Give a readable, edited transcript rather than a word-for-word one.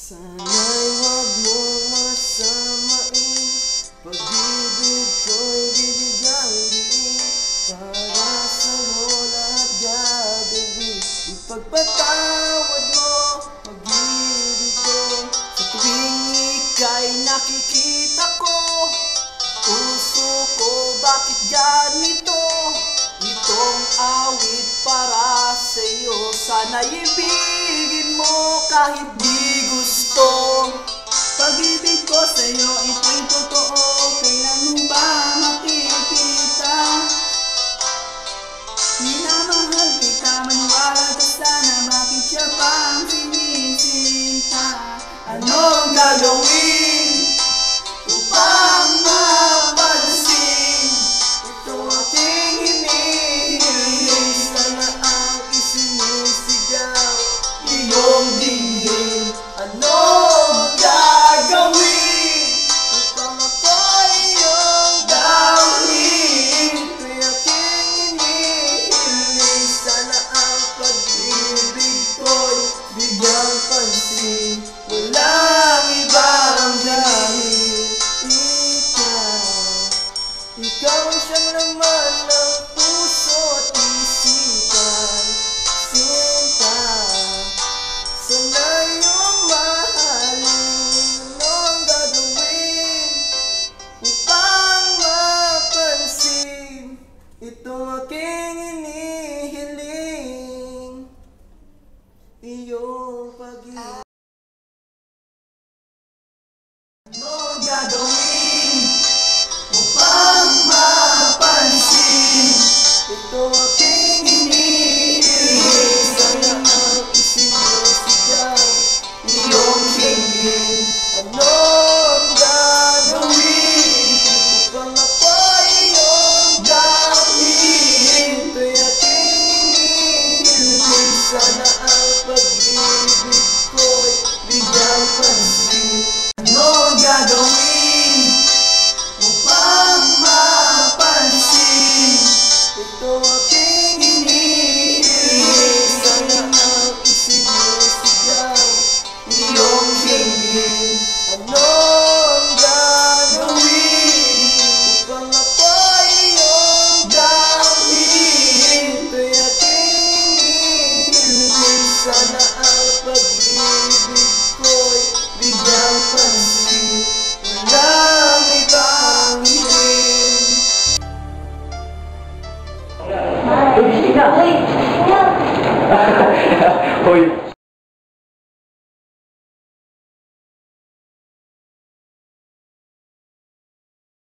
Sana'y wag mong masamain, pag-ibig ko'y bibigyang diin, para sa'yo lahat gagawin. Ipagpatawad mo pag-ibig ko, sa tuwing ika'y nakikita ko. Puso ko, bakit ganito? Itong awit para sa'yo, sana'y ibigin mo kahit di gusto. Pag-ibig ko sa'yo, ito'y totoo, kailan mo ba makikita? Minamahal kita, maniwala ka sana, bakit siya pang sinisinta? Anong gagawin upang mapansin itong aking hinihiling? Sana ang isinisigaw iyong dinggin. Anong gagawin upang ako'y iyong gawin? Ito'y aking hinihiling, sana ang pag-ibig ko'y bigyang pansin. Walang ibang dahil ikaw ang siyang laman ng puso't isipan. Sinta, sana'y iyong mahalin. Anong gagawin upang mapansin itong aking inihiling? Iyong pag-ibig.